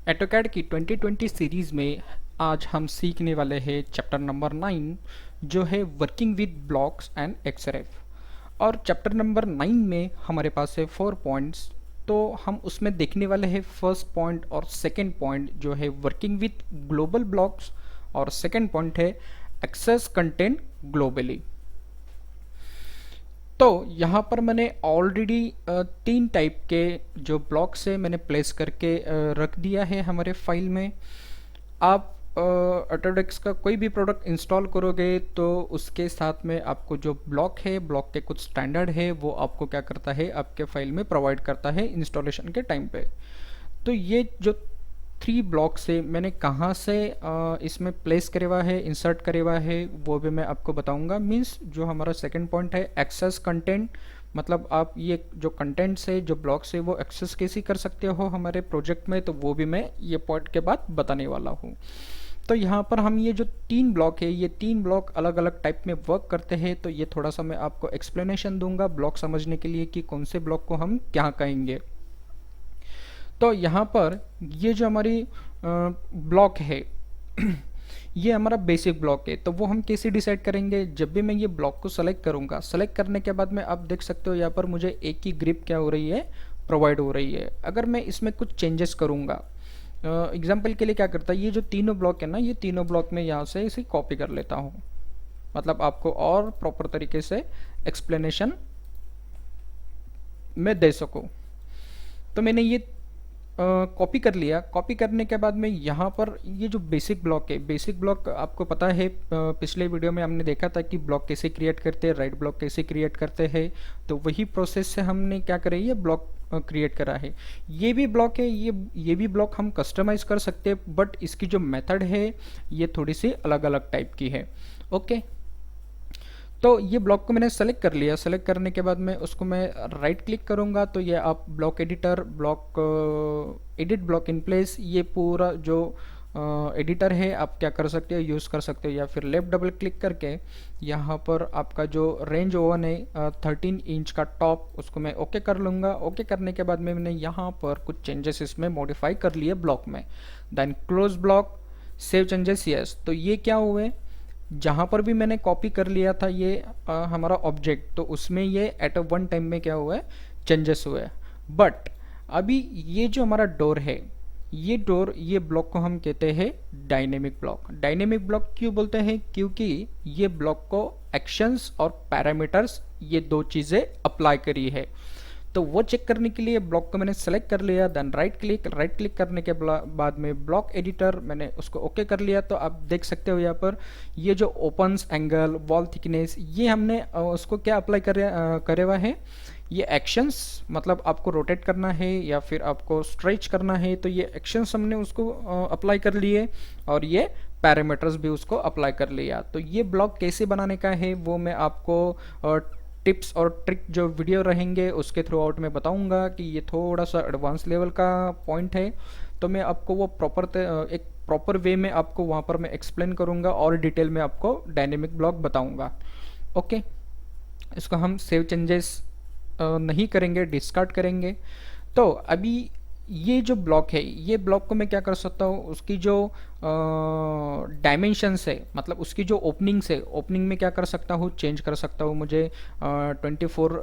AutoCAD की 2020 series में आज हम सीखने वाले हैं चैप्टर नंबर 9 जो है वर्किंग विद ब्लॉक्स एंड एक्सरेफ। और चैप्टर नंबर 9 में हमारे पास है 4 पॉइंट्स। तो हम उसमें देखने वाले हैं फर्स्ट पॉइंट और सेकंड पॉइंट जो है वर्किंग विद ग्लोबल ब्लॉक्स, और सेकंड पॉइंट है एक्सेस कंटेंट ग्लोबली। तो यहाँ पर मैंने ऑलरेडी 3 टाइप के जो ब्लॉक्स है मैंने प्लेस करके रख दिया है हमारे फाइल में। आप ऑटोडेस्क का कोई भी प्रोडक्ट इंस्टॉल करोगे तो उसके साथ में आपको जो ब्लॉक है, ब्लॉक के कुछ स्टैंडर्ड है, वो आपको क्या करता है, आपके फाइल में प्रोवाइड करता है इंस्टॉलेशन के टाइम पे। तो ये जो 3 ब्लॉक से मैंने कहाँ से इसमें प्लेस करे हुआ है, इंसर्ट करे हुआ है, वो भी मैं आपको बताऊंगा। मीन्स जो हमारा सेकंड पॉइंट है एक्सेस कंटेंट, मतलब आप ये जो कंटेंट्स है, जो ब्लॉक्स है, वो एक्सेस कैसे कर सकते हो हमारे प्रोजेक्ट में, तो वो भी मैं ये पॉइंट के बाद बताने वाला हूँ। तो यहाँ पर हम ये जो 3 ब्लॉक है, ये 3 ब्लॉक अलग अलग टाइप में वर्क करते हैं। तो ये थोड़ा सा मैं आपको एक्सप्लेनेशन दूंगा ब्लॉक समझने के लिए कि कौन से ब्लॉक को हम क्या कहेंगे। तो यहाँ पर ये जो हमारी ब्लॉक है ये हमारा बेसिक ब्लॉक है। तो वो हम कैसे डिसाइड करेंगे, जब भी मैं ये ब्लॉक को सेलेक्ट करूँगा, सेलेक्ट करने के बाद में आप देख सकते हो यहाँ पर मुझे एक ही ग्रिप क्या हो रही है, प्रोवाइड हो रही है। अगर मैं इसमें कुछ चेंजेस करूँगा, एग्जाम्पल के लिए क्या करता है, ये जो तीनों ब्लॉक है ना, ये तीनों ब्लॉक में यहाँ से इसे कॉपी कर लेता हूँ, मतलब आपको और प्रॉपर तरीके से एक्सप्लेनेशन में दे सकूँ। तो मैंने ये कॉपी कर लिया। कॉपी करने के बाद में यहाँ पर ये जो बेसिक ब्लॉक है, बेसिक ब्लॉक आपको पता है, पिछले वीडियो में हमने देखा था कि ब्लॉक कैसे क्रिएट करते हैं, राइट ब्लॉक कैसे क्रिएट करते हैं। तो वही प्रोसेस से हमने क्या करा है, ये ब्लॉक क्रिएट करा है। ये भी ब्लॉक है, ये भी ब्लॉक हम कस्टमाइज कर सकते हैं, बट इसकी जो मेथड है ये थोड़ी सी अलग अलग टाइप की है। ओके, तो ये ब्लॉक को मैंने सेलेक्ट कर लिया। सेलेक्ट करने के बाद में उसको मैं राइट क्लिक करूँगा तो ये आप block editor, block edit block in place, ये पूरा जो एडिटर है आप क्या कर सकते हो, यूज़ कर सकते हो। या फिर लेफ्ट डबल क्लिक करके यहाँ पर आपका जो रेंज ओवन है 13 इंच का टॉप, उसको मैं ओके कर लूँगा। ओके करने के बाद में मैंने यहाँ पर कुछ चेंजेस इसमें मॉडिफाई कर लिए ब्लॉक में। Then close block, save changes yes. तो ये क्या हुए, जहाँ पर भी मैंने कॉपी कर लिया था ये हमारा ऑब्जेक्ट, तो उसमें ये एट अ वन टाइम में क्या हुआ है, चेंजेस हुए। बट अभी ये जो हमारा डोर है, ये डोर, ये ब्लॉक को हम कहते हैं डायनेमिक ब्लॉक। डायनेमिक ब्लॉक क्यों बोलते हैं, क्योंकि ये ब्लॉक को एक्शंस और पैरामीटर्स, ये 2 चीज़ें अप्लाई करी है। तो वो चेक करने के लिए ब्लॉक को मैंने सेलेक्ट कर लिया। देन राइट क्लिक करने के बाद में ब्लॉक एडिटर, मैंने उसको ओके कर लिया। तो आप देख सकते हो यहाँ पर ये जो ओपन्स, एंगल, वॉल थिकनेस, ये हमने उसको क्या अप्लाई करे हुआ है, ये एक्शंस, मतलब आपको रोटेट करना है या फिर आपको स्ट्रेच करना है, तो ये एक्शंस हमने उसको अप्लाई कर लिए, और ये पैरामीटर्स भी उसको अप्लाई कर लिया। तो ये ब्लॉक कैसे बनाने का है वो मैं आपको टिप्स और ट्रिक जो वीडियो रहेंगे उसके थ्रू आउट में बताऊंगा कि ये थोड़ा सा एडवांस लेवल का पॉइंट है। तो मैं आपको वो एक प्रॉपर वे में आपको वहाँ पर मैं एक्सप्लेन करूँगा और डिटेल में आपको डायनेमिक ब्लॉक बताऊँगा। ओके, इसको हम सेव चेंजेस नहीं करेंगे, डिस्कार्ड करेंगे। तो अभी ये जो ब्लॉक है, ये ब्लॉक को मैं क्या कर सकता हूँ, उसकी जो डायमेंशंस है, मतलब उसकी जो ओपनिंग्स है, ओपनिंग में क्या कर सकता हूँ, चेंज कर सकता हूँ। मुझे 24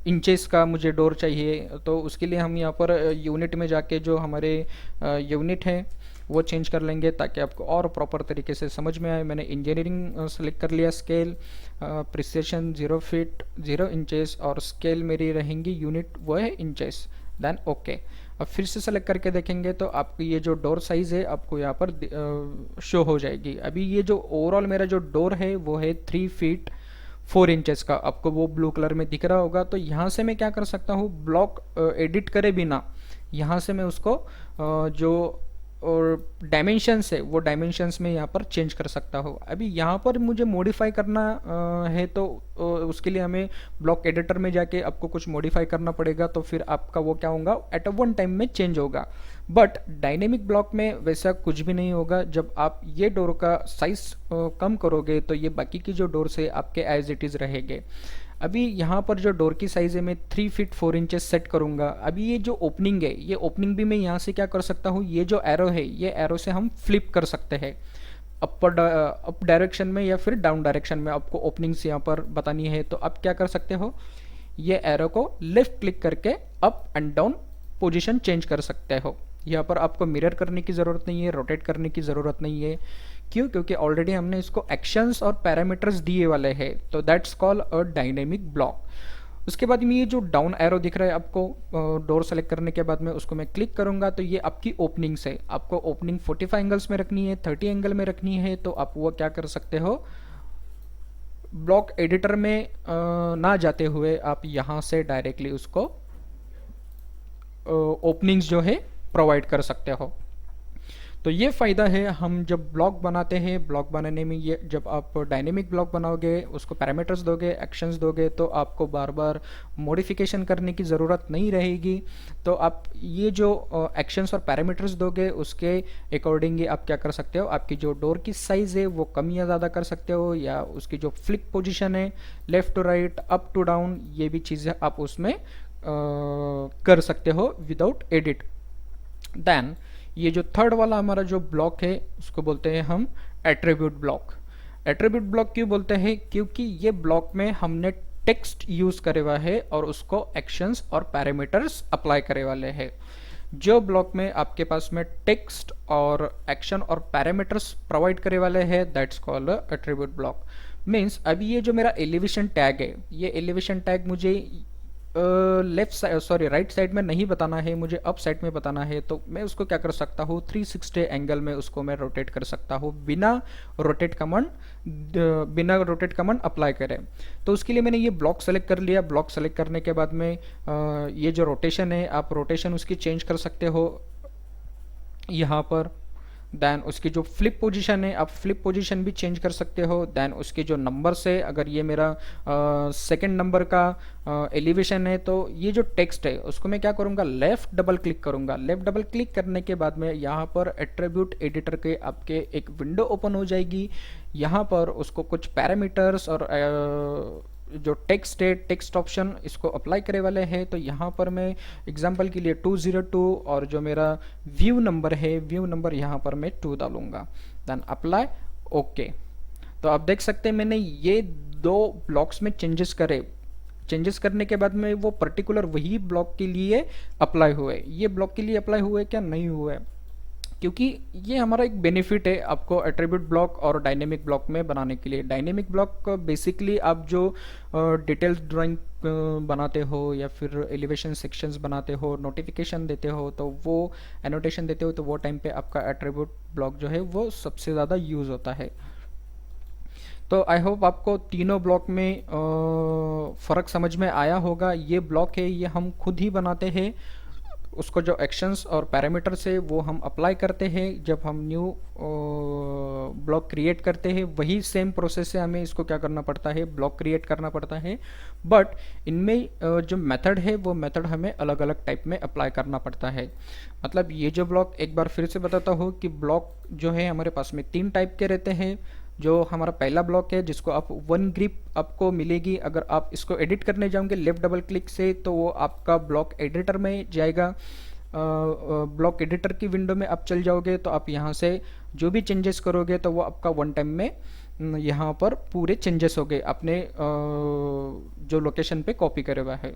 इंचेस का मुझे डोर चाहिए, तो उसके लिए हम यहाँ पर यूनिट में जाके जो हमारे यूनिट है वो चेंज कर लेंगे ताकि आपको और प्रॉपर तरीके से समझ में आए। मैंने इंजीनियरिंग सेलेक्ट कर लिया, स्केल प्रिसिशन 0 फीट 0 इंचेस, और स्केल मेरी रहेंगी यूनिट, वो है इंचेस। देन ओके, अब फिर से सेलेक्ट करके देखेंगे तो आपको ये जो डोर साइज है आपको यहाँ पर शो हो जाएगी। अभी ये जो ओवरऑल मेरा जो डोर है वो है 3 फीट 4 इंचेस का, आपको वो ब्लू कलर में दिख रहा होगा। तो यहाँ से मैं क्या कर सकता हूँ, ब्लॉक एडिट करे बिना यहाँ से मैं उसको जो और डायमेंशंस है वो डायमेंशंस में यहाँ पर चेंज कर सकता हूँ। अभी यहाँ पर मुझे मॉडिफाई करना है तो उसके लिए हमें ब्लॉक एडिटर में जाके आपको कुछ मॉडिफाई करना पड़ेगा, तो फिर आपका वो क्या होगा, एट अ वन टाइम में चेंज होगा। बट डायनेमिक ब्लॉक में वैसा कुछ भी नहीं होगा। जब आप ये डोर का साइज कम करोगे तो ये बाकी की जो डोर से आपके एज इट इज़ रहेंगे। अभी यहाँ पर जो डोर की साइज़ है मैं 3 फीट 4 इंचेस सेट करूँगा। अभी ये जो ओपनिंग है, ये ओपनिंग भी मैं यहाँ से क्या कर सकता हूँ, ये जो एरो है ये एरो से हम फ्लिप कर सकते हैं अप डायरेक्शन में या फिर डाउन डायरेक्शन में। आपको ओपनिंग्स यहाँ पर बतानी है तो आप क्या कर सकते हो, ये एरो को लेफ्ट क्लिक करके up and down position change कर सकते हो। यहाँ पर आपको मिरर करने की ज़रूरत नहीं है, रोटेट करने की ज़रूरत नहीं है। क्यों? क्योंकि ऑलरेडी हमने इसको एक्शंस और पैरामीटर्स दिए वाले हैं, तो that's called a dynamic block. उसके बाद में ये जो डाउन एरो दिख रहा है आपको डोर सेलेक्ट करने के बाद में, उसको मैं क्लिक करूंगा तो ये आपकी ओपनिंग्स है। आपको ओपनिंग 45 एंगल्स में रखनी है, 30 एंगल में रखनी है, तो आप वो क्या कर सकते हो, ब्लॉक एडिटर में ना जाते हुए आप यहाँ से डायरेक्टली उसको ओपनिंग्स जो है प्रोवाइड कर सकते हो। तो ये फ़ायदा है हम जब ब्लॉक बनाते हैं, ब्लॉक बनाने में ये जब आप डायनेमिक ब्लॉक बनाओगे, उसको पैरामीटर्स दोगे, एक्शंस दोगे, तो आपको बार बार मॉडिफिकेशन करने की ज़रूरत नहीं रहेगी। तो आप ये जो एक्शंस और पैरामीटर्स दोगे उसके अकॉर्डिंगली आप क्या कर सकते हो, आपकी जो डोर की साइज़ है वो कम या ज़्यादा कर सकते हो, या उसकी जो फ्लिप पोजिशन है left to right, up to down, ये भी चीज़ें आप उसमें कर सकते हो विदाउट एडिट। देन ये जो थर्ड वाला हमारा जो ब्लॉक है उसको बोलते हैं हम एट्रीब्यूट ब्लॉक। एट्रीब्यूट ब्लॉक क्यों बोलते हैं? क्योंकि ये ब्लॉक में हमने टेक्स्ट यूज करे हुआ है और उसको एक्शंस और पैरामीटर्स अप्लाई करे वाले हैं। जो ब्लॉक में आपके पास में टेक्स्ट और एक्शन और पैरामीटर्स प्रोवाइड करे वाले हैं, that's called attribute block. Means अभी ये जो मेरा एलिवेशन टैग है, ये एलिवेशन टैग मुझे left side sorry right side में नहीं बताना है, मुझे अप साइड में बताना है, तो मैं उसको क्या कर सकता हूँ, 360 एंगल में उसको मैं रोटेट कर सकता हूँ बिना रोटेट कमांड अप्लाई करें। तो उसके लिए मैंने ये ब्लॉक सेलेक्ट कर लिया। ब्लॉक सेलेक्ट करने के बाद में ये जो रोटेशन है, आप रोटेशन उसकी चेंज कर सकते हो यहाँ पर। दैन उसकी जो फ्लिप पोजीशन है, आप फ्लिप पोजीशन भी चेंज कर सकते हो। दैन उसके जो नंबर्स है, अगर ये मेरा सेकंड नंबर का एलिवेशन है, तो ये जो टेक्स्ट है उसको मैं क्या करूँगा, लेफ्ट डबल क्लिक करूँगा। लेफ्ट डबल क्लिक करने के बाद में यहाँ पर एट्रीब्यूट एडिटर के आपके एक विंडो ओपन हो जाएगी। यहाँ पर उसको कुछ पैरामीटर्स और जो टेक्स्ट है, टेक्स्ट ऑप्शन इसको अप्लाई करे वाले हैं। तो यहाँ पर मैं एग्जांपल के लिए 202 और जो मेरा व्यू नंबर है, व्यू नंबर यहाँ पर मैं 2 डालूंगा। Then apply, okay. तो आप देख सकते हैं मैंने ये दो ब्लॉक्स में चेंजेस करे। चेंजेस करने के बाद में वो पर्टिकुलर वही ब्लॉक के लिए अप्लाई हुए। ये ब्लॉक के लिए अप्लाई हुए क्या, नहीं हुए, क्योंकि ये हमारा एक बेनिफिट है आपको एट्रीब्यूट ब्लॉक और डायनेमिक ब्लॉक में बनाने के लिए। डायनेमिक ब्लॉक बेसिकली आप जो डिटेल्स ड्राइंग बनाते हो या फिर एलिवेशन सेक्शंस बनाते हो, नोटिफिकेशन देते हो, तो वो एनोटेशन देते हो, तो वो टाइम पे आपका एट्रीब्यूट ब्लॉक जो है वो सबसे ज़्यादा यूज़ होता है। तो आई होप आपको तीनों ब्लॉक में फ़र्क समझ में आया होगा। ये ब्लॉक है, ये हम खुद ही बनाते हैं। उसको जो एक्शंस और पैरामीटर्स है वो हम अप्लाई करते हैं जब हम न्यू ब्लॉक क्रिएट करते हैं। वही सेम प्रोसेस से हमें इसको क्या करना पड़ता है, ब्लॉक क्रिएट करना पड़ता है। बट इनमें जो मेथड है वो मेथड हमें अलग अलग टाइप में अप्लाई करना पड़ता है। मतलब ये जो ब्लॉक, एक बार फिर से बताता हूँ कि ब्लॉक जो है हमारे पास में 3 टाइप के रहते हैं। जो हमारा पहला ब्लॉक है जिसको आप वन ग्रिप आपको मिलेगी, अगर आप इसको एडिट करने जाओगे लेफ्ट डबल क्लिक से तो वो आपका ब्लॉक एडिटर में जाएगा। ब्लॉक एडिटर की विंडो में आप चल जाओगे तो आप यहाँ से जो भी चेंजेस करोगे तो वो आपका वन टाइम में यहाँ पर पूरे चेंजेस हो गए अपने जो लोकेशन पे कॉपी करे हुआ है।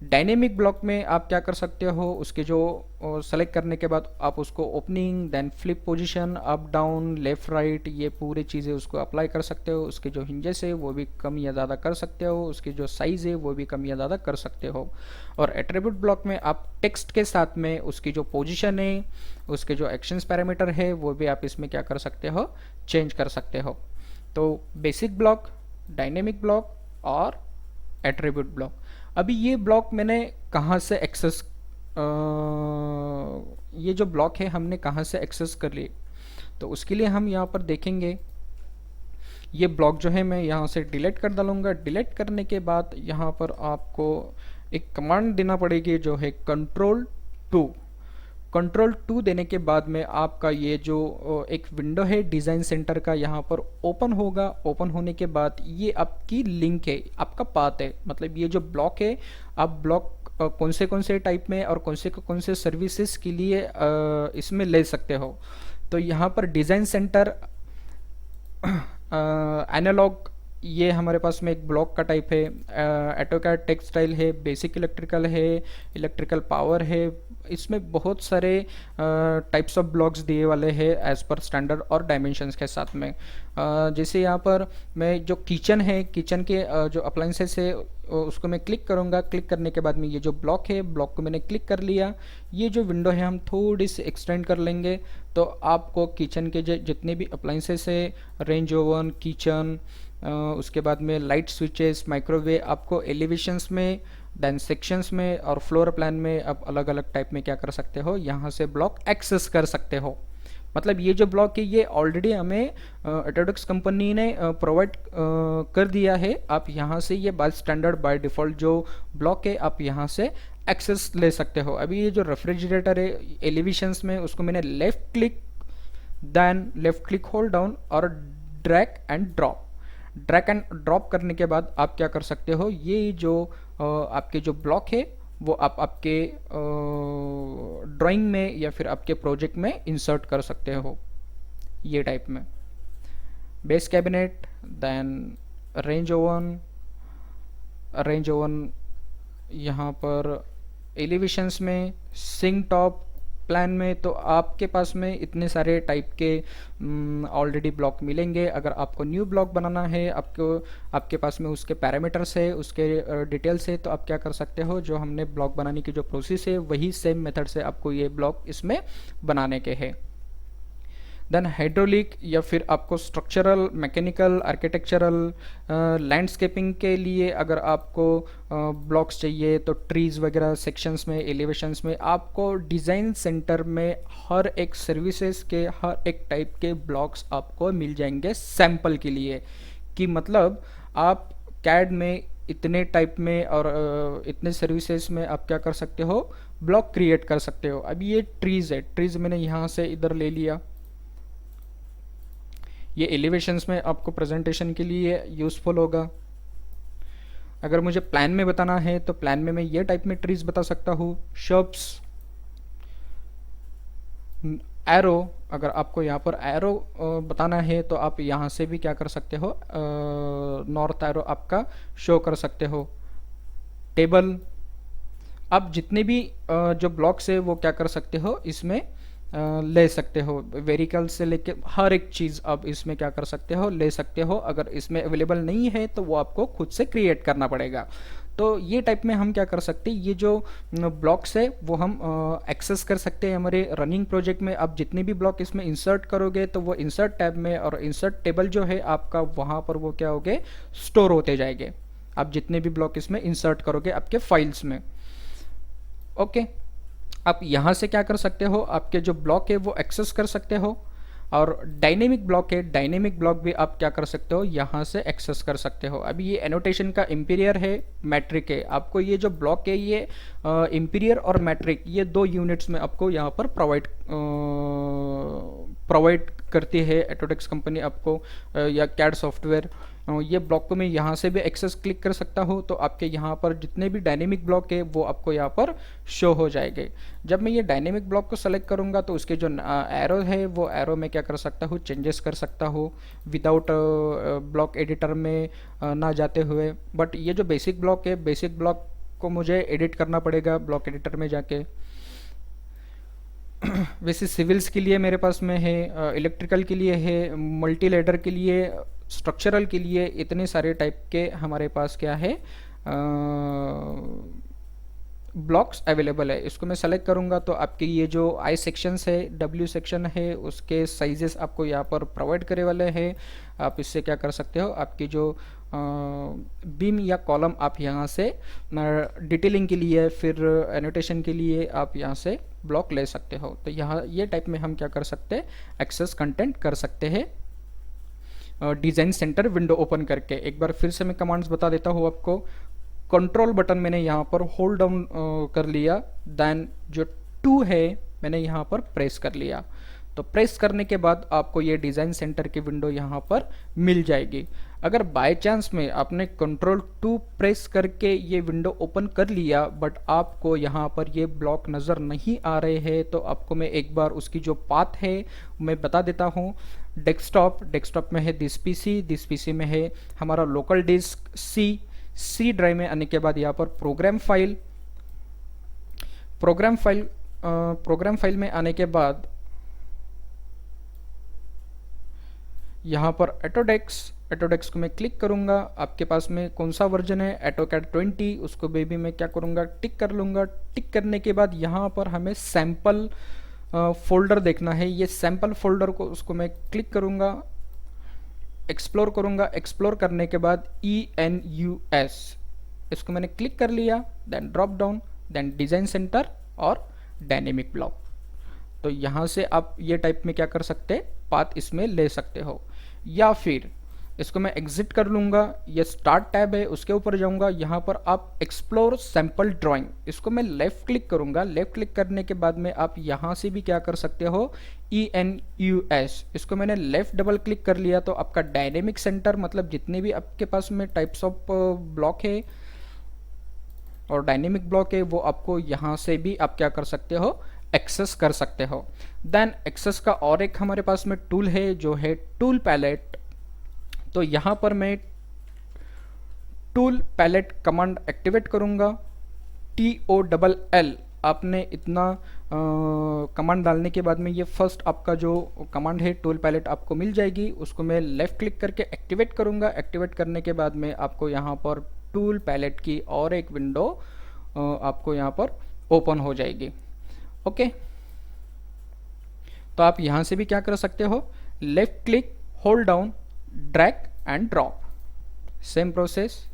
डायनेमिक ब्लॉक में आप क्या कर सकते हो, उसके जो सेलेक्ट करने के बाद आप उसको opening, then flip position, up down, left right, ये पूरी चीज़ें उसको अप्लाई कर सकते हो। उसके जो हिंजेस है वो भी कम या ज़्यादा कर सकते हो, उसकी जो साइज़ है वो भी कम या ज़्यादा कर सकते हो। और एट्रीब्यूट ब्लॉक में आप टेक्स्ट के साथ में उसकी जो पोजीशन है, उसके जो एक्शंस पैरामीटर है वो भी आप इसमें क्या कर सकते हो, चेंज कर सकते हो। तो बेसिक ब्लॉक, डायनेमिक ब्लॉक और एट्रीब्यूट ब्लॉक। अभी ये ब्लॉक मैंने कहाँ से एक्सेस ये जो ब्लॉक है हमने कहाँ से एक्सेस कर लिए, तो उसके लिए हम यहाँ पर देखेंगे। ये ब्लॉक जो है मैं यहाँ से डिलीट कर डालूंगा। डिलीट करने के बाद यहाँ पर आपको एक कमांड देना पड़ेगी जो है कंट्रोल 2। कंट्रोल 2 देने के बाद में आपका ये जो एक विंडो है डिज़ाइन सेंटर का यहाँ पर ओपन होगा। ओपन होने के बाद ये आपकी लिंक है, आपका पाथ है, मतलब ये जो ब्लॉक है, आप ब्लॉक कौन से टाइप में और कौन से सर्विसेज के लिए इसमें ले सकते हो। तो यहाँ पर डिज़ाइन सेंटर एनालॉग, ये हमारे पास में एक ब्लॉक का टाइप है। ऑटोकैड टेक्सटाइल है, बेसिक इलेक्ट्रिकल है, इलेक्ट्रिकल पावर है। इसमें बहुत सारे टाइप्स ऑफ ब्लॉक्स दिए वाले हैं एज पर स्टैंडर्ड और डायमेंशंस के साथ में। जैसे यहाँ पर मैं जो किचन है, किचन के जो अप्लाइंसेस है उसको मैं क्लिक करूँगा। क्लिक करने के बाद में ये जो ब्लॉक है, ब्लॉक को मैंने क्लिक कर लिया। ये जो विंडो है हम थोड़ी सी एक्सटेंड कर लेंगे, तो आपको किचन के जितने भी अप्लाइंसेस है, रेंज ओवन, किचन, उसके बाद में लाइट स्विचेस, माइक्रोवेव, आपको एलिवेशंस में, देन सेक्शंस में और फ्लोर प्लान में आप अलग अलग टाइप में क्या कर सकते हो, यहाँ से ब्लॉक एक्सेस कर सकते हो। मतलब ये जो ब्लॉक है ये ऑलरेडी हमें ऑटोडेस्क कंपनी ने प्रोवाइड कर दिया है। आप यहाँ से ये बाय स्टैंडर्ड बाय डिफ़ॉल्ट जो ब्लॉक है आप यहाँ से एक्सेस ले सकते हो। अभी ये जो रेफ्रिजरेटर है एलिवेशंस में, उसको मैंने लेफ़्ट क्लिक होल्ड डाउन और ड्रैग एंड ड्रॉप करने के बाद आप क्या कर सकते हो, ये जो आपके जो ब्लॉक है वो आप आपके ड्राइंग में या फिर आपके प्रोजेक्ट में इंसर्ट कर सकते हो ये टाइप में। Base cabinet, then range oven यहाँ पर एलिवेशंस में, सिंक टॉप प्लान में, तो आपके पास में इतने सारे टाइप के ऑलरेडी ब्लॉक मिलेंगे। अगर आपको न्यू ब्लॉक बनाना है, आपके पास में उसके पैरामीटर्स है, उसके डिटेल्स है, तो आप क्या कर सकते हो, जो हमने ब्लॉक बनाने की जो प्रोसेस है वही सेम मेथड से आपको ये ब्लॉक इसमें बनाने के हैं। देन हाइड्रोलिक या फिर आपको स्ट्रक्चरल, मैकेनिकल, आर्किटेक्चरल, लैंडस्केपिंग के लिए अगर आपको ब्लॉक्स चाहिए तो ट्रीज वगैरह सेक्शंस में, एलिवेशंस में, आपको डिज़ाइन सेंटर में हर एक सर्विसेज के हर एक टाइप के ब्लॉक्स आपको मिल जाएंगे सैंपल के लिए। कि मतलब आप कैड में इतने टाइप में और इतने सर्विसेज में आप क्या कर सकते हो, ब्लॉक क्रिएट कर सकते हो। अभी ये ट्रीज़ है, ट्रीज़ मैंने यहाँ से इधर ले लिया। ये एलिवेशंस में आपको प्रेजेंटेशन के लिए यूज़फुल होगा। अगर मुझे प्लान में बताना है तो प्लान में मैं ये टाइप में ट्रीज बता सकता हूँ। शर्प्स, एरो, अगर आपको यहाँ पर एरो बताना है तो आप यहाँ से भी क्या कर सकते हो, नॉर्थ एरो आपका शो कर सकते हो। टेबल, आप जितने भी जो ब्लॉक्स है वो क्या कर सकते हो इसमें ले सकते हो। वेरिकल से लेके हर एक चीज़ आप इसमें क्या कर सकते हो, ले सकते हो। अगर इसमें अवेलेबल नहीं है तो वो आपको खुद से क्रिएट करना पड़ेगा। तो ये टाइप में हम क्या कर सकते हैं, ये जो ब्लॉक्स है वो हम एक्सेस कर सकते हैं हमारे रनिंग प्रोजेक्ट में। आप जितने भी ब्लॉक इसमें इंसर्ट करोगे तो वो इंसर्ट टैब में, और इंसर्ट टेबल जो है आपका वहाँ पर वो क्या होगे, स्टोर होते जाएंगे। आप जितने भी ब्लॉक इसमें इंसर्ट करोगे आपके फाइल्स में। ओके, आप यहाँ से क्या कर सकते हो, आपके जो ब्लॉक है वो एक्सेस कर सकते हो। और डायनेमिक ब्लॉक है, डायनेमिक ब्लॉक भी आप क्या कर सकते हो, यहाँ से एक्सेस कर सकते हो। अभी ये एनोटेशन का इंपीरियर है, मैट्रिक है। आपको ये जो ब्लॉक है ये इंपीरियर और मैट्रिक ये दो यूनिट्स में आपको यहाँ पर प्रोवाइड करती है ऑटोडेस्क कंपनी आपको, या कैड सॉफ्टवेयर। ये ब्लॉक को मैं यहाँ से भी एक्सेस क्लिक कर सकता हूँ, तो आपके यहाँ पर जितने भी डायनेमिक ब्लॉक है वो आपको यहाँ पर शो हो जाएंगे। जब मैं ये डायनेमिक ब्लॉक को सेलेक्ट करूँगा तो उसके जो एरो है वो एरो में क्या कर सकता हूँ, चेंजेस कर सकता हूँ विदाउट ब्लॉक एडिटर में ना जाते हुए। बट ये जो बेसिक ब्लॉक है, बेसिक ब्लॉक को मुझे एडिट करना पड़ेगा ब्लॉक एडिटर में जाके। वैसे सिविल्स के लिए मेरे पास में है, इलेक्ट्रिकल के लिए है, मल्टी लेडर के लिए, स्ट्रक्चरल के लिए, इतने सारे टाइप के हमारे पास क्या है ब्लॉक्स अवेलेबल है। इसको मैं सेलेक्ट करूंगा तो आपके ये जो आई सेक्शंस है, डब्ल्यू सेक्शन है, उसके साइजेस आपको यहाँ पर प्रोवाइड करे वाले हैं। आप इससे क्या कर सकते हो, आपकी जो बीम या कॉलम आप यहाँ से डिटेलिंग के लिए, फिर एनोटेशन के लिए आप यहाँ से ब्लॉक ले सकते हो। तो यहाँ ये टाइप में हम क्या कर सकते हैं, एक्सेस कंटेंट कर सकते हैं डिज़ाइन सेंटर विंडो ओपन करके। एक बार फिर से मैं कमांड्स बता देता हूँ आपको। कंट्रोल बटन मैंने यहाँ पर होल्ड डाउन कर लिया, देन जो 2 है मैंने यहाँ पर प्रेस कर लिया। तो प्रेस करने के बाद आपको ये डिज़ाइन सेंटर की विंडो यहाँ पर मिल जाएगी। अगर बाय चांस में आपने Ctrl+2 प्रेस करके ये विंडो ओपन कर लिया बट आपको यहाँ पर ये ब्लॉक नज़र नहीं आ रहे हैं, तो आपको मैं एक बार उसकी जो पाथ है मैं बता देता हूँ। डेस्कटॉप में है दिस पीसी में है हमारा लोकल डिस्क सी ड्राइव में आने के बाद यहाँ पर प्रोग्राम फाइल में आने के बाद यहाँ पर ऑटोडेस्क को मैं क्लिक करूँगा। आपके पास में कौन सा वर्जन है, AutoCAD 20, उसको बेबी मैं क्या करूँगा, टिक कर लूँगा। टिक करने के बाद यहाँ पर हमें सैम्पल फोल्डर देखना है। ये सैम्पल फोल्डर को उसको मैं क्लिक करूँगा, एक्सप्लोर करूँगा। एक्सप्लोर करने के बाद ENUS इसको मैंने क्लिक कर लिया, then drop down, then design centre और डायनेमिक ब्लॉक। तो यहाँ से आप ये टाइप में क्या कर सकते हैं, पाथ इसमें ले सकते हो। या फिर इसको मैं एग्जिट कर लूँगा, ये स्टार्ट टैब है उसके ऊपर जाऊँगा। यहाँ पर आप एक्सप्लोर सैम्पल ड्राइंग, इसको मैं लेफ़्ट क्लिक करूँगा। लेफ़्ट क्लिक करने के बाद में आप यहाँ से भी क्या कर सकते हो, ENUS इसको मैंने लेफ़्ट डबल क्लिक कर लिया। तो आपका डायनेमिक सेंटर मतलब जितने भी आपके पास में टाइप्स ऑफ ब्लॉक है और डायनेमिक ब्लॉक है वो आपको यहाँ से भी आप क्या कर सकते हो, एक्सेस कर सकते हो। देन एक्सेस का और एक हमारे पास में टूल है जो है टूल पैलेट। तो यहाँ पर मैं टूल पैलेट कमांड एक्टिवेट करूँगा, TOLL। आपने इतना कमांड डालने के बाद में ये फर्स्ट आपका जो कमांड है टूल पैलेट आपको मिल जाएगी। उसको मैं लेफ़्ट क्लिक करके एक्टिवेट करूँगा। एक्टिवेट करने के बाद में आपको यहाँ पर टूल पैलेट की और एक विंडो आपको यहाँ पर ओपन हो जाएगी। ओके, तो आप यहाँ से भी क्या कर सकते हो, left click, hold down, drag and drop. Same process,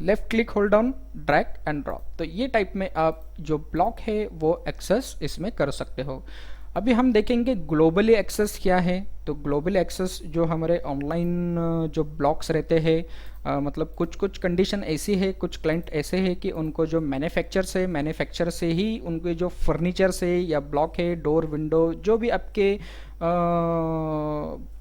left click, hold down, drag and drop. तो ये टाइप में आप जो ब्लॉक है वो एक्सेस इसमें कर सकते हो। अभी हम देखेंगे ग्लोबली एक्सेस क्या है। तो ग्लोबली एक्सेस जो हमारे ऑनलाइन जो ब्लॉक्स रहते हैं, मतलब कुछ कंडीशन ऐसी है, कुछ क्लाइंट ऐसे हैं कि उनको जो मैन्युफैक्चर से ही उनके जो फर्नीचर से या ब्लॉक है, डोर, विंडो, जो भी आपके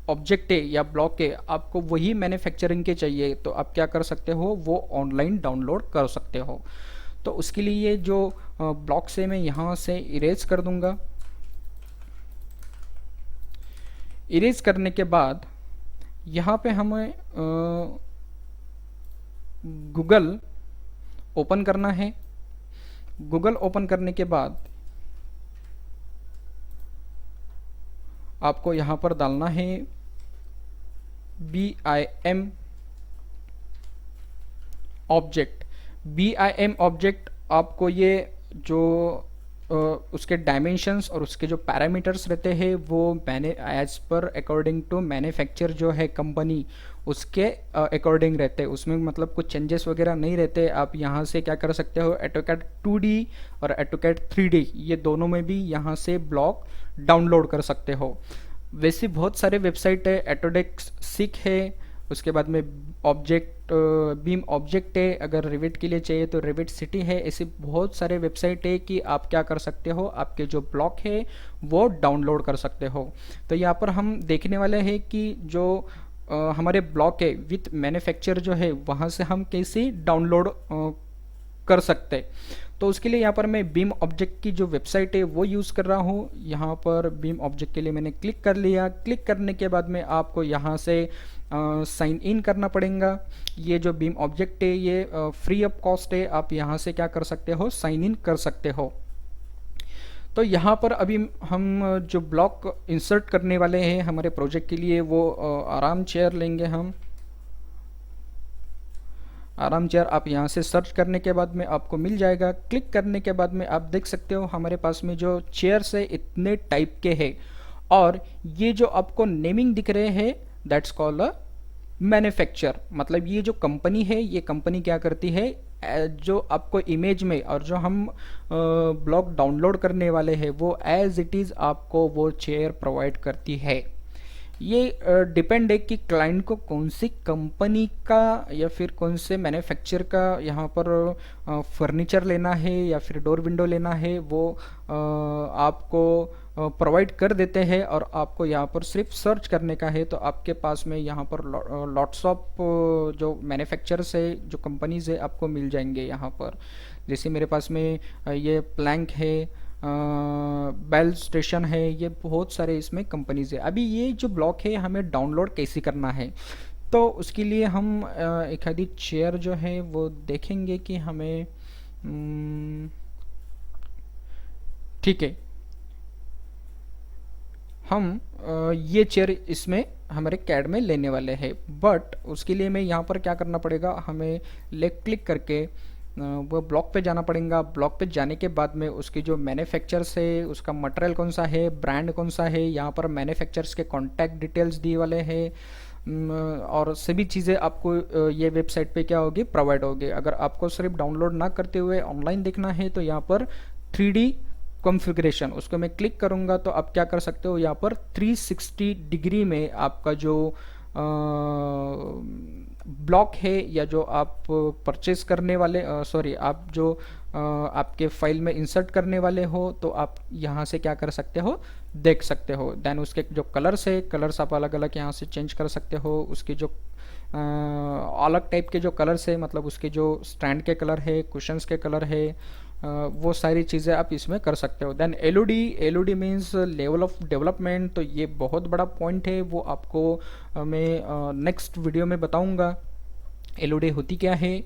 ऑब्जेक्ट है या ब्लॉक है, आपको वही मैन्युफैक्चरिंग के चाहिए। तो आप क्या कर सकते हो, वो ऑनलाइन डाउनलोड कर सकते हो। तो उसके लिए जो ब्लॉक से मैं यहाँ से इरेज कर दूंगा। इरेज करने के बाद यहाँ पे हमें गूगल ओपन करना है। गूगल ओपन करने के बाद आपको यहाँ पर डालना है BIM ऑब्जेक्ट। आपको ये जो उसके डायमेंशंस और उसके जो पैरामीटर्स रहते हैं वो मैंने as per according to manufacture जो है कंपनी, उसके अकॉर्डिंग रहते हैं। उसमें मतलब कुछ चेंजेस वगैरह नहीं रहते। आप यहाँ से क्या कर सकते हो, AutoCAD 2D और AutoCAD 3D ये दोनों में भी यहाँ से ब्लॉक डाउनलोड कर सकते हो। वैसे बहुत सारे वेबसाइट है, ऑटोडेस्क सिक है, उसके बाद में बीम ऑब्जेक्ट है, अगर रिविट के लिए चाहिए तो रिविट सिटी है। ऐसे बहुत सारे वेबसाइट है कि आप क्या कर सकते हो, आपके जो ब्लॉक है वो डाउनलोड कर सकते हो। तो यहाँ पर हम देखने वाले हैं कि जो हमारे ब्लॉक है विथ मैन्युफैक्चर जो है वहाँ से हम कैसे डाउनलोड कर सकते हैं। तो उसके लिए यहाँ पर मैं बीम ऑब्जेक्ट की जो वेबसाइट है वो यूज़ कर रहा हूँ। यहाँ पर बीम ऑब्जेक्ट के लिए मैंने क्लिक कर लिया। क्लिक करने के बाद में आपको यहाँ से साइन इन करना पड़ेगा। ये जो बीम ऑब्जेक्ट है ये फ्री ऑफ कॉस्ट है, आप यहाँ से क्या कर सकते हो, साइन इन कर सकते हो। तो यहाँ पर अभी हम जो ब्लॉक इंसर्ट करने वाले हैं हमारे प्रोजेक्ट के लिए वो आराम चेयर लेंगे हम। आराम चेयर आप यहाँ से सर्च करने के बाद में आपको मिल जाएगा। क्लिक करने के बाद में आप देख सकते हो हमारे पास में जो चेयर्स है इतने टाइप के हैं, और ये जो आपको नेमिंग दिख रहे हैं दैट्स कॉल्ड अ मैन्युफैक्चर। मतलब ये जो कंपनी है, ये कंपनी क्या करती है, जो आपको इमेज में और जो हम ब्लॉक डाउनलोड करने वाले हैं वो एज इट इज़ आपको वो चेयर प्रोवाइड करती है। ये डिपेंड है कि क्लाइंट को कौन सी कंपनी का या फिर कौन से मैन्युफैक्चर का यहाँ पर फर्नीचर लेना है या फिर डोर विंडो लेना है, वो आपको प्रोवाइड कर देते हैं और आपको यहाँ पर सिर्फ सर्च करने का है। तो आपके पास में यहाँ पर लॉट्स ऑफ जो मैन्युफैक्चरर्स है, जो कंपनीज है, आपको मिल जाएंगे यहाँ पर। जैसे मेरे पास में ये प्लैंक है, बेल स्टेशन है, ये बहुत सारे इसमें कंपनीज है। अभी ये जो ब्लॉक है हमें डाउनलोड कैसे करना है, तो उसके लिए हम एक आधी चेयर जो है वो देखेंगे कि हमें ठीक है, हम ये चेयर इसमें हमारे कैड में लेने वाले हैं। बट उसके लिए मैं यहाँ पर क्या करना पड़ेगा, हमें लेफ्ट क्लिक करके वो ब्लॉक पे जाना पड़ेगा। ब्लॉक पे जाने के बाद में उसकी जो मैन्युफैक्चरर्स है, उसका मटेरियल कौन सा है, ब्रांड कौन सा है, यहाँ पर मैन्युफैक्चरर्स के कॉन्टैक्ट डिटेल्स दिए वाले हैं, और सभी चीज़ें आपको ये वेबसाइट पे क्या होगी, प्रोवाइड होगी। अगर आपको सिर्फ डाउनलोड ना करते हुए ऑनलाइन देखना है तो यहाँ पर 3D कॉन्फ़िगरेशन, उसको मैं क्लिक करूँगा तो आप क्या कर सकते हो, यहाँ पर 360 डिग्री में आपका जो ब्लॉक है या जो आप परचेज करने वाले सॉरी आप जो आपके फाइल में इंसर्ट करने वाले हो, तो आप यहाँ से क्या कर सकते हो, देख सकते हो। देन उसके जो कलर्स है, कलर्स आप अलग अलग यहाँ से चेंज कर सकते हो। उसके जो अलग टाइप के जो कलर्स है, मतलब उसके जो स्टैंड के कलर है, कुशंस के कलर है, वो सारी चीज़ें आप इसमें कर सकते हो। Then LOD means level of development, तो ये बहुत बड़ा पॉइंट है, वो आपको मैं नेक्स्ट वीडियो में बताऊंगा एलओडी होती क्या है।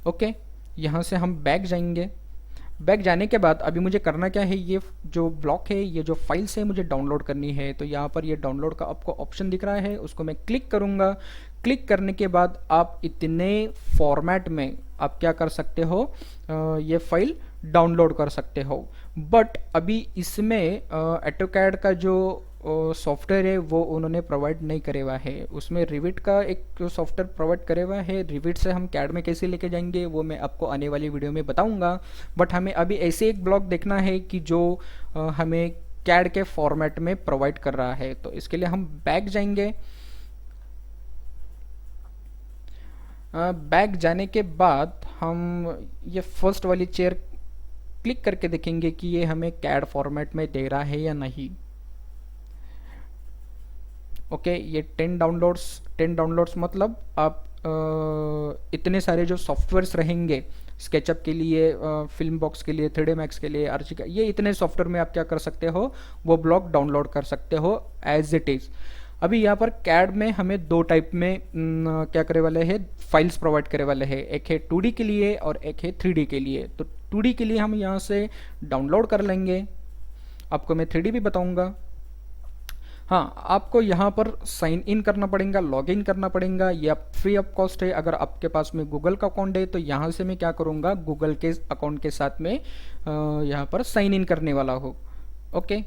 ओके, यहाँ से हम बैक जाएंगे। बैक जाने के बाद अभी मुझे करना क्या है, ये जो ब्लॉक है, ये जो फाइल्स है मुझे डाउनलोड करनी है। तो यहाँ पर ये डाउनलोड का आपको ऑप्शन दिख रहा है, उसको मैं क्लिक करूँगा। क्लिक करने के बाद आप इतने फॉर्मेट में आप क्या कर सकते हो, ये फाइल डाउनलोड कर सकते हो। बट अभी इसमें ऑटोकैड का जो सॉफ्टवेयर है वो उन्होंने प्रोवाइड नहीं करे हुआ है। उसमें रिविट का एक सॉफ्टवेयर प्रोवाइड करे हुआ है। रिविट से हम कैड में कैसे लेके जाएंगे वो मैं आपको आने वाली वीडियो में बताऊंगा। बट हमें अभी ऐसे एक ब्लॉक देखना है कि जो हमें कैड के फॉर्मेट में प्रोवाइड कर रहा है। तो इसके लिए हम बैक जाएंगे। बैक जाने के बाद हम ये फर्स्ट वाली चेयर क्लिक करके देखेंगे कि ये हमें कैड फॉर्मेट में दे रहा है या नहीं। ओके, ये 10 डाउनलोड्स मतलब आप इतने सारे जो सॉफ्टवेयर्स रहेंगे स्केचअप के लिए, फिल्म बॉक्स के लिए, 3D मैक्स के लिए, आर्ची का, ये इतने सॉफ्टवेयर में आप क्या कर सकते हो, वो ब्लॉक डाउनलोड कर सकते हो एज इट इज़। अभी यहाँ पर कैड में हमें दो टाइप में क्या करे वाले हैं, फाइल्स प्रोवाइड करे वाले हैं। एक है 2D के लिए और एक है 3D के लिए। तो 2D के लिए हम यहाँ से डाउनलोड कर लेंगे। आपको मैं 3D भी बताऊंगा। हाँ, आपको यहाँ पर साइन इन करना पड़ेगा, लॉग इन करना पड़ेगा। ये फ्री ऑफ कॉस्ट है। अगर आपके पास में गूगल का अकाउंट है तो यहाँ से मैं क्या करूँगा, गूगल के अकाउंट के साथ में यहाँ पर साइन इन करने वाला हूँ। ओके,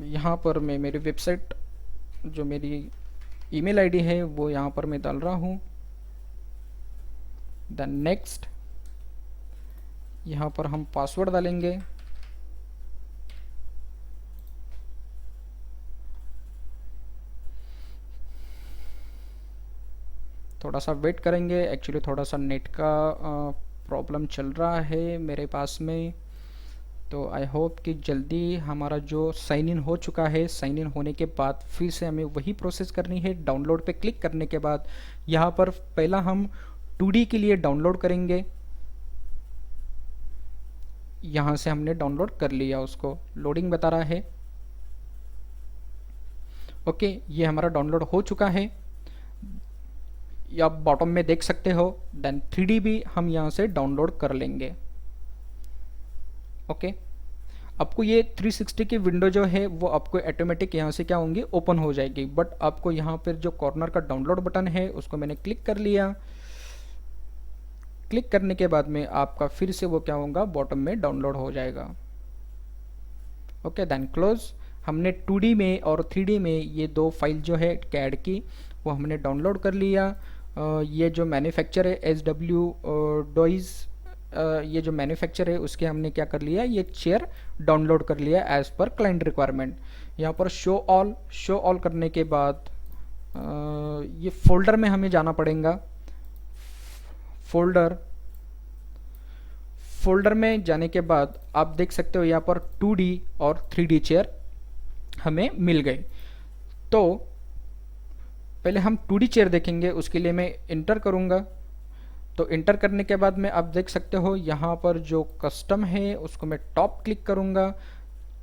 यहाँ पर मैं मेरी वेबसाइट, जो मेरी ईमेल आईडी है वो यहाँ पर मैं डाल रहा हूँ। देन नेक्स्ट, यहाँ पर हम पासवर्ड डालेंगे। थोड़ा सा वेट करेंगे, एक्चुअली थोड़ा सा नेट का प्रॉब्लम चल रहा है मेरे पास में। तो आई होप कि जल्दी हमारा जो साइन इन हो चुका है। साइन इन होने के बाद फिर से हमें वही प्रोसेस करनी है। डाउनलोड पे क्लिक करने के बाद यहाँ पर पहला हम 2D के लिए डाउनलोड करेंगे। यहाँ से हमने डाउनलोड कर लिया, उसको लोडिंग बता रहा है। ओके, ये हमारा डाउनलोड हो चुका है, या बॉटम में देख सकते हो। देन 3D भी हम यहाँ से डाउनलोड कर लेंगे। ओके, आपको ये 360 की विंडो जो है वो आपको ऑटोमेटिक यहाँ से क्या होंगी, ओपन हो जाएगी। बट आपको यहाँ पर जो कॉर्नर का डाउनलोड बटन है उसको मैंने क्लिक कर लिया। क्लिक करने के बाद में आपका फिर से वो क्या होगा, बॉटम में डाउनलोड हो जाएगा। Okay, then close. हमने 2D में और 3D में ये दो फाइल जो है कैड की वो हमने डाउनलोड कर लिया। ये जो मैन्युफैक्चर है SW डॉइज ये जो मैन्युफैक्चर है उसके हमने क्या कर लिया, ये चेयर डाउनलोड कर लिया एज पर क्लाइंट रिक्वायरमेंट। यहाँ पर शो ऑल करने के बाद ये फोल्डर में हमें जाना पड़ेगा। फोल्डर में जाने के बाद आप देख सकते हो यहाँ पर 2D और 3D चेयर हमें मिल गए। तो पहले हम 2D चेयर देखेंगे, उसके लिए मैं इंटर करूँगा। तो इंटर करने के बाद में आप देख सकते हो यहाँ पर जो कस्टम है उसको मैं टॉप क्लिक करूँगा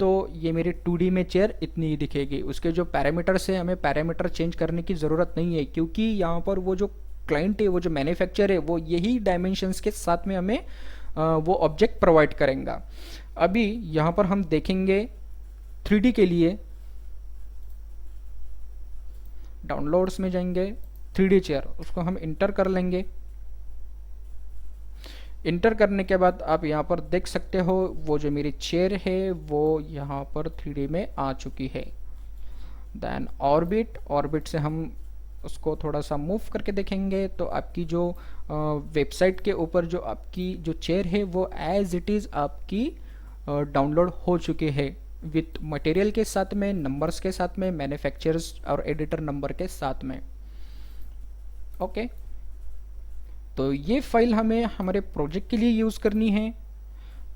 तो ये मेरी 2D में चेयर इतनी ही दिखेगी। उसके जो पैरामीटर्स है हमें पैरामीटर चेंज करने की ज़रूरत नहीं है, क्योंकि यहाँ पर वो जो क्लाइंट है, वो जो मैन्युफैक्चर है, वो यही डायमेंशंस के साथ में हमें वो ऑब्जेक्ट प्रोवाइड करेंगे। अभी यहाँ पर हम देखेंगे 3D के लिए, डाउनलोड्स में जाएंगे, 3D चेयर उसको हम इंटर कर लेंगे। इंटर करने के बाद आप यहाँ पर देख सकते हो वो जो मेरी चेयर है वो यहाँ पर 3D में आ चुकी है। देन ऑर्बिट से हम उसको थोड़ा सा मूव करके देखेंगे तो आपकी जो वेबसाइट के ऊपर जो आपकी जो चेयर है वो एज इट इज़ आपकी डाउनलोड हो चुकी है, विथ मटेरियल के साथ में, नंबर्स के साथ में, मैन्युफैक्चरर्स और एडिटर नंबर के साथ में। ओके, तो ये फाइल हमें हमारे प्रोजेक्ट के लिए यूज़ करनी है,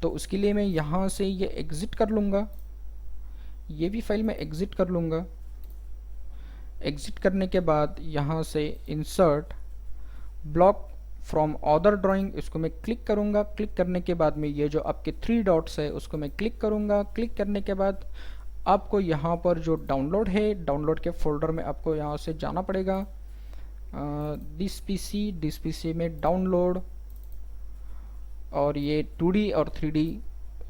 तो उसके लिए मैं यहाँ से ये एग्ज़िट कर लूँगा, ये भी फाइल मैं एग्ज़िट कर लूँगा। एग्ज़िट करने के बाद यहाँ से insert block from other drawing, इसको मैं क्लिक करूँगा। क्लिक करने के बाद में ये जो आपके 3 डॉट्स है उसको मैं क्लिक करूँगा। क्लिक करने के बाद आपको यहाँ पर जो डाउनलोड है, डाउनलोड के फोल्डर में आपको यहाँ से जाना पड़ेगा। दिस पीसी में डाउनलोड, और ये 2D और 3D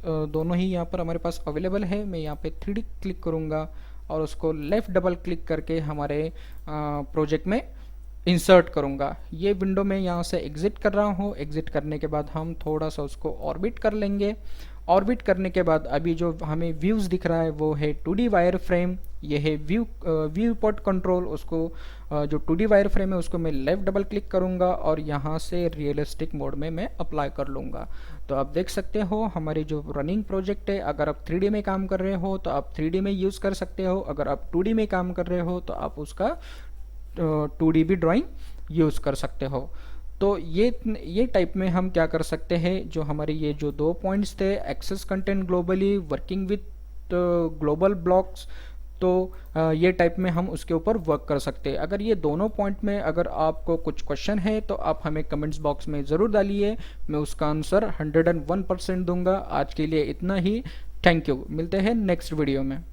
दोनों ही यहाँ पर हमारे पास अवेलेबल है। मैं यहाँ पे 3D क्लिक करूँगा और उसको लेफ़्ट डबल क्लिक करके हमारे प्रोजेक्ट में इंसर्ट करूँगा। ये विंडो में यहाँ से एग्ज़िट कर रहा हूँ। एग्ज़िट करने के बाद हम थोड़ा सा उसको ऑर्बिट कर लेंगे। ऑर्बिट करने के बाद अभी जो हमें व्यूज़ दिख रहा है वो है 2D वायर फ्रेम, ये है व्यू पोर्ट कंट्रोल। उसको जो 2D वायर फ्रेम है उसको मैं लेफ़्ट डबल क्लिक करूँगा और यहाँ से रियलिस्टिक मोड में मैं अप्लाई कर लूँगा। तो आप देख सकते हो हमारी जो रनिंग प्रोजेक्ट है, अगर आप 3D में काम कर रहे हो तो आप 3D में यूज़ कर सकते हो, अगर आप 2D में काम कर रहे हो तो आप उसका 2D भी ड्राइंग यूज़ कर सकते हो। तो ये टाइप में हम क्या कर सकते हैं, जो हमारे ये जो 2 पॉइंट्स थे, access content globally, working with global blocks, तो ये टाइप में हम उसके ऊपर वर्क कर सकते हैं। अगर ये दोनों पॉइंट में अगर आपको कुछ क्वेश्चन है तो आप हमें कमेंट्स बॉक्स में ज़रूर डालिए, मैं उसका आंसर 101% दूंगा। आज के लिए इतना ही, थैंक यू, मिलते हैं नेक्स्ट वीडियो में।